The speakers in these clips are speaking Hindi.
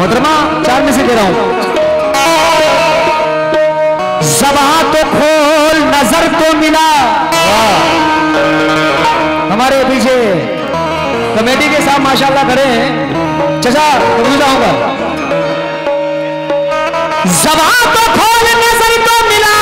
मोहतरमा 4 में से दे रहा हूं। ज़बान तो खोल नजर तो मिला। हमारे पीछे कमेटी के साथ माशाल्लाह खड़े हैं। चचा कबूल होगा। ज़बान तो खोल नजर तो मिला,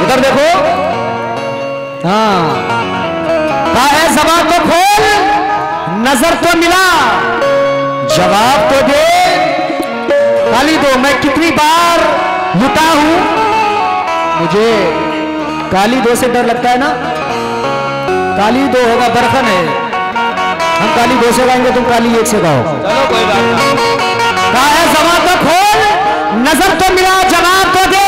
इधर देखो। हाँ, कहा है ज़बान तो खोल नजर तो मिला, जवाब तो दे। गाली दो, मैं कितनी बार लुटा हूं। मुझे गाली दो से डर लगता है ना। गाली दो होगा बरखन है, हम गाली दो से गाएंगे, तुम गाली एक से गाओ। चलो कोई बात नहीं। कहा है ज़बान तो खोल नजर तो मिला, जवाब तो दे।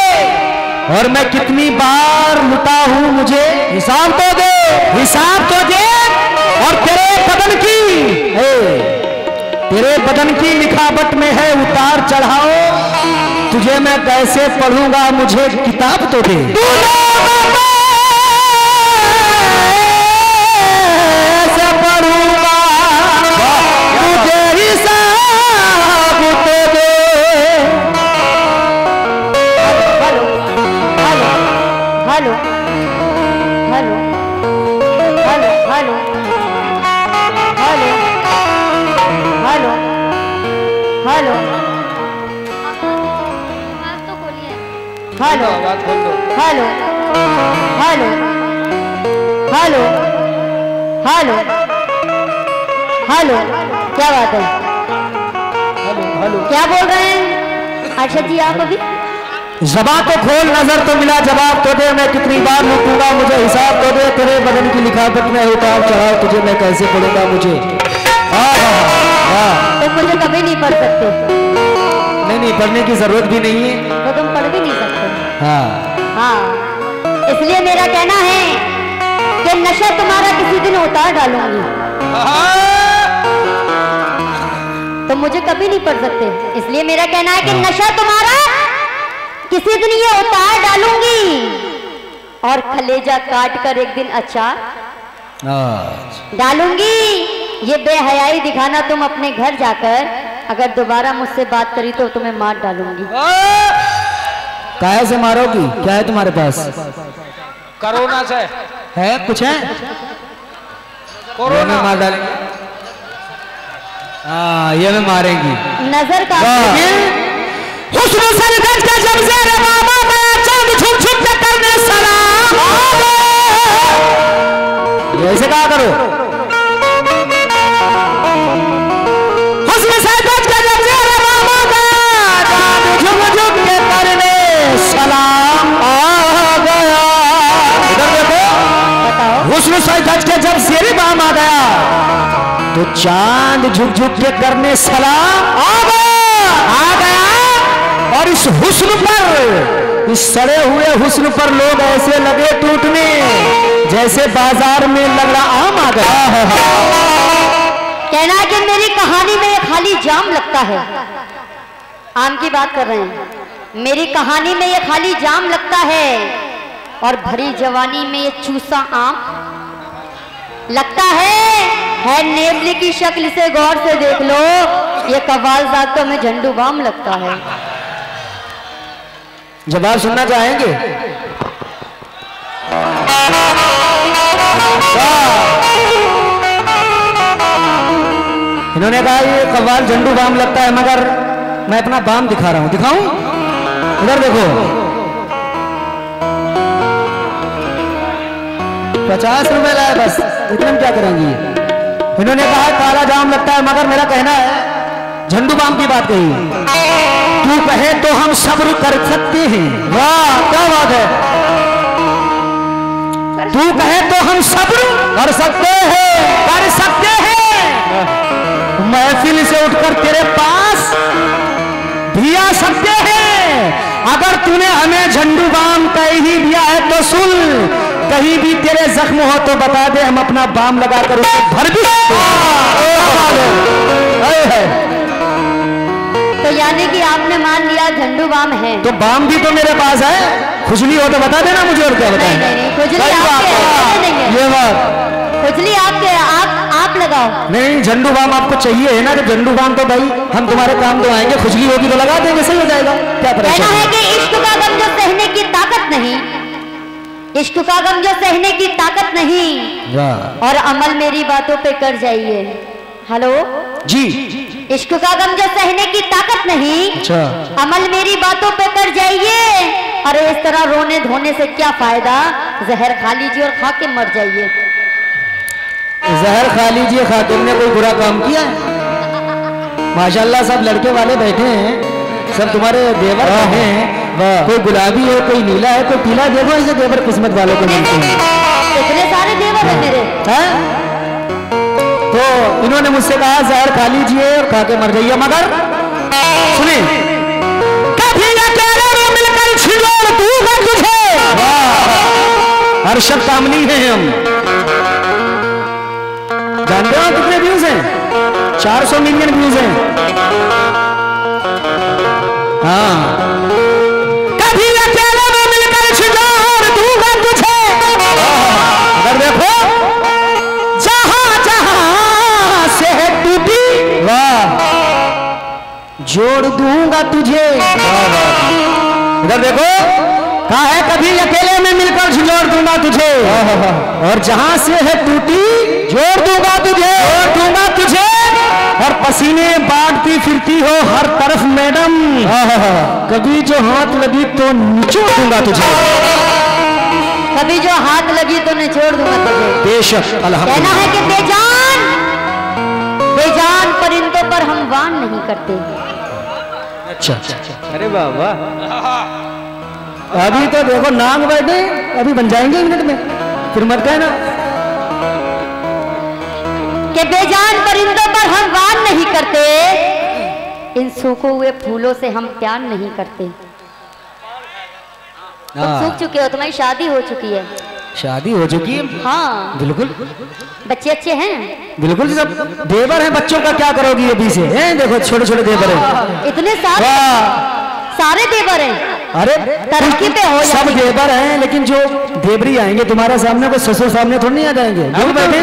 और मैं कितनी बार लुटा हूं, मुझे हिसाब तो दे, हिसाब तो दे। और तेरे बदन की लिखावट में है उतार चढ़ाओ, तुझे मैं कैसे पढ़ूंगा, मुझे किताब तो दे। Hello hello hello hello hello hello hello आवाज तो खोलिए। हेलो आवाज खोल दो। Hello hello hello hello hello क्या बात है? हेलो क्या बोल रहे हैं? अच्छा जी आप अभी ज़बान तो खोल नजर तो मिला, जवाब तो दे। मैं कितनी बार लूटूंगा, मुझे हिसाब तो दे। तेरे बदन की लिखावट में उतार चढ़ाव, तुझे मैं कैसे पढ़ूंगा, मुझे। तुम मुझे कभी नहीं पढ़ सकते। नहीं, पढ़ने की जरूरत भी नहीं है। तो तुम पढ़ भी नहीं सकते। हाँ, इसलिए मेरा कहना है कि नशा तुम्हारा किसी दिन उतार डालूंगी। तुम मुझे कभी नहीं पढ़ सकते, इसलिए मेरा कहना है कि नशा तुम्हारा किसी दिन ये उतार डालूंगी। और कलेजा काट कर एक दिन अचार डालूंगी। ये बेहयाई दिखाना तुम अपने घर जाकर, अगर दोबारा मुझसे बात करी तो तुम्हें मार डालूंगी। काहे से मारोगी? क्या है तुम्हारे पास? कोरोना से है कुछ है? कोरोना मार डालेंगे। हाँ, ये में मारेंगी। नजर का हुस्न सरगज का जब ज़ेरे बाबा गया, चांद छुप छुप के करने सलाम। ऐसे कहा करो। हुस्न सरगज का जब ज़ेरे बाबा गया, चांद छुप छुप के करने सलाम आ गया। इधर देखो। हुस्न सरगज के जब ज़ेरे बाबा गया, तो चांद झुक झुक के करने सलाम आ गया। और इस हुस्न पर, इस सड़े हुए हुस्न पर लोग ऐसे लगे टूटने, जैसे बाजार में लग रहा आम आ गया। कहना है कि मेरी कहानी में ये खाली जाम लगता है। आम की बात कर रहे हैं। मेरी कहानी में ये खाली जाम लगता है, और भरी जवानी में ये चूसा आम लगता है नेवली की शक्ल से गौर से देख लो, ये कव्वाल साहब तो हमें झंडू बाम लगता है। जवाब सुनना चाहेंगे? इन्होंने कहा ये कव्वाल झंडू बाम लगता है, मगर मैं अपना बाम दिखा रहा हूं। दिखाऊं? इधर देखो। 50 रुपए लाए बस, इतने में क्या करेंगी? इन्होंने कहा काला जाम लगता है, मगर मेरा कहना है झंडू बाम की बात कही। तू कहे तो हम सब्र कर सकते हैं। वाह क्या बात है। तू कहे तो हम सब्र कर सकते हैं, महफिल से उठकर तेरे पास भी आ सकते हैं। अगर तूने हमें झंडू बाम कह ही दिया है तो सुन, कहीं भी तेरे जख्म हो तो बता दे, हम अपना बाम लगाकर उसे भर भी सकते हैं। झंडू बाम है। तो बाम भी तो मेरे पास है, खुजली हो तो बता देना मुझे, और क्या बताएं। नहीं, खुजली सही बात आपके है। नहीं है। ये बात खुजली आपके, आप लगाओ। नहीं, झंडू बाम आपको चाहिए है ना, तो झंडू बाम तो भाई हम तुम्हारे काम तो आएंगे, खुजली होगी तो लगा देंगे, सही हो जाएगा। क्या कहना परेशानी है कि इश्क का गम जो सहने की ताकत नहीं, इश्क का गम जो सहने की ताकत नहीं, और अमल मेरी बातों पे कर जाइए। हेलो जी, इश्क का गम जो सहने की ताकत नहीं, अच्छा, अमल मेरी बातों पे कर जाइए। अरे इस तरह रोने धोने से क्या फायदा, जहर खा लीजिए और खा के मर जाइए। जहर खा लीजिए, खा के हमने कोई बुरा काम किया है? माशाल्लाह सब लड़के वाले बैठे हैं, सब तुम्हारे देवर बैठे हैं, कोई गुलाबी है, कोई नीला है, कोई पीला। देखो ऐसे देवर किस्मत वालों को मिलते हैं। इतने सारे देवर है मेरे। हैं? तो इन्होंने मुझसे कहा जहर खा लीजिए और खा के मर जाइए, मगर सुने, कभी अकेले में मिलकर छिजोड़ दूंगा तुझे। हर्षद कामनी है हम। जानते हो कितने व्यूज हैं? 400 मिलियन व्यूज हैं। हाँ, कभी अकेले में मिलकर छिजोड़ दूंगा तुझे, अगर देखो जहां जहां से टूटी, वाह, जोड़ दूंगा तुझे। इधर देखो, कहा है कभी अकेले में मिलकर जोड़ दूंगा तुझे, और जहां से है टूटी जोड़ दूंगा तुझे, जोड़ दूंगा तुझे। और पसीने बांटती फिरती हो हर तरफ मैडम, कभी जो हाथ लगी तो निचोड़ दूंगा तुझे, कभी जो हाथ लगी तो निचोड़ दूंगा तुझे। बेशक कहना है कि बेजान बेजान परिंदों पर हम वान नहीं करते। अच्छा, अरे बाबा, अभी तो देखो नांग बैठे, अभी बन जाएंगे मिनट में, फिर मत कहना कि बेजान परिंदों पर हम वान नहीं करते, इन सूखे हुए फूलों से हम प्यार नहीं करते। तुम सूख चुके हो, तुम्हारी शादी हो चुकी है। शादी हो चुकी है? हाँ बिल्कुल, बच्चे अच्छे हैं। बिल्कुल, सब देवर हैं, बच्चों का क्या करोगी अभी से? हैं देखो छोटे छोटे देवर हैं, इतने सारे देवर हैं। अरे तरक्की पे हो सब देवर हैं, लेकिन जो देवरी आएंगे तुम्हारे सामने, कोई ससुर सामने थोड़ी नहीं आ जाएंगे। जो बैठे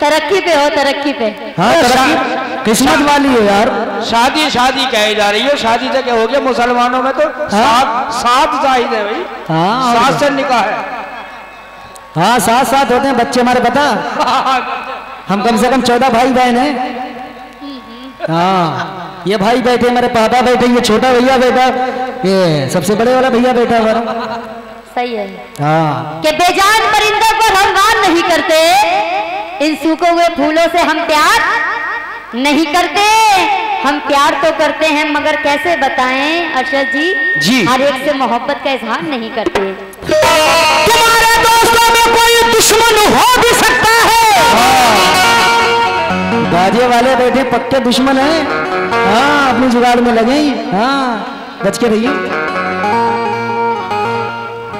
तरक्की पे हो, तरक्की पे। हाँ, तरक्की किस्मत वाली हो यार। शादी शादी कही जा रही है, शादी तो क्या हो गया मुसलमानों में तो सात जाहिद है भाई। हाँ, सात से निकाह है। हाँ, साथ साथ होते हैं बच्चे हमारे, पता हम कम से कम 14 भाई बहन हैं। हाँ, ये भाई बैठे, मेरे पापा बैठे, ये छोटा भैया बैठा, ये सबसे बड़े वाला भैया बैठा हमारा। सही है। हाँ, कि बेजान परिंदों पर हम वार नहीं करते, इन सूखे हुए फूलों से हम प्यार नहीं करते। हम प्यार तो करते हैं, मगर कैसे बताएं अरशद जी, हर एक से मोहब्बत का इजहार नहीं करते। तुम्हारे दोस्तों में कोई दुश्मन हो भी सकता है। बाजे वाले बैठे पक्के दुश्मन हैं। हाँ, अपनी जुगाड़ में लगे। हाँ, बच के रहिए।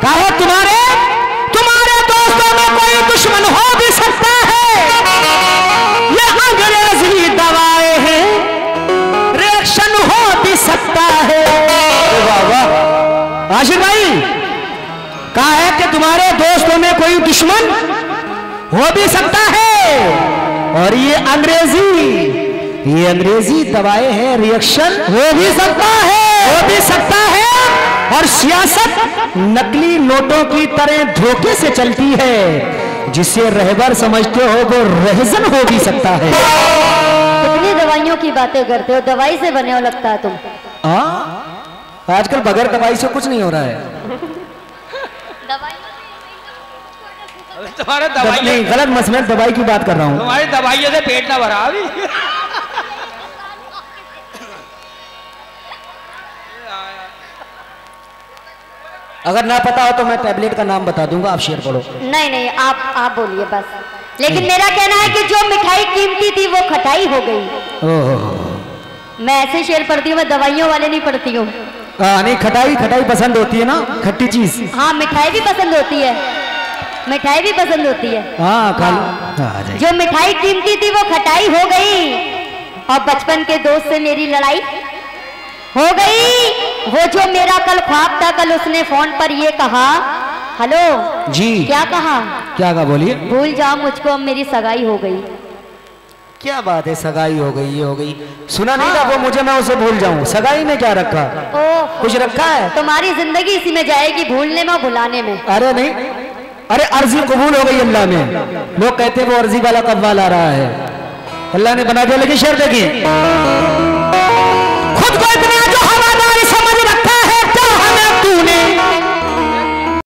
कहा तुम्हारे दोस्तों में कोई दुश्मन हो भी सकता है, ये अंग्रेजी दवाएं हैं, रिएक्शन हो भी सकता है। वाह, आशिर भाई, कहा है कि तुम्हारे दोस्तों में कोई दुश्मन हो भी सकता है, और ये अंग्रेजी दवाएं हैं, रिएक्शन हो भी सकता है। और सियासत नकली नोटों की तरह धोखे से चलती है, जिसे रहबर समझते हो वो रहजन हो भी सकता है। कितनी दवाइयों की बातें करते हो, दवाई से बने हो लगता है तुम। आजकल बगैर दवाई से कुछ नहीं हो रहा है। तुम्हारे दवाई नहीं, गलत मत, मैं दवाई की बात कर रहा हूँ। तुम्हारी दवाइयों से पेट ना भरा अभी। अगर ना पता हो तो मैं टैबलेट का नाम बता दूंगा, आप शेयर पढ़ो। नहीं, आप बोलिए बस। लेकिन मेरा कहना है कि जो मिठाई कीमती थी वो खटाई हो गई। मैं ऐसे शेर पढ़ती हूँ, मैं दवाइयों वाले नहीं पढ़ती हूँ। नहीं, खटाई पसंद होती है ना, खट्टी चीज। हाँ, मिठाई भी पसंद होती है, मिठाई भी पसंद होती है। हाँ, खा लो। जो मिठाई कीमती थी वो खटाई हो गई, और बचपन के दोस्त से मेरी लड़ाई हो गई। वो जो मेरा कल ख्वाब था, कल उसने फोन पर ये कहा, हेलो जी क्या कहा? क्या कहा बोलिए। भूल जाओ मुझको, अब मेरी सगाई हो गई। क्या बात है, सगाई हो गई, ये हो गई। सुना नहीं था वो मुझे, मैं उसे भूल जाऊं। सगाई में क्या रखा? कुछ रखा है? तुम्हारी जिंदगी इसी में जाएगी, भूलने में और भुलाने में। अरे नहीं, अरे अर्जी कबूल हो गई अल्लाह में। लोग कहते हैं वो अर्जी वाला कव्वाल आ रहा है, अल्लाह ने बना दिया। लेकिन शर्त देखिए, खुद को इतनी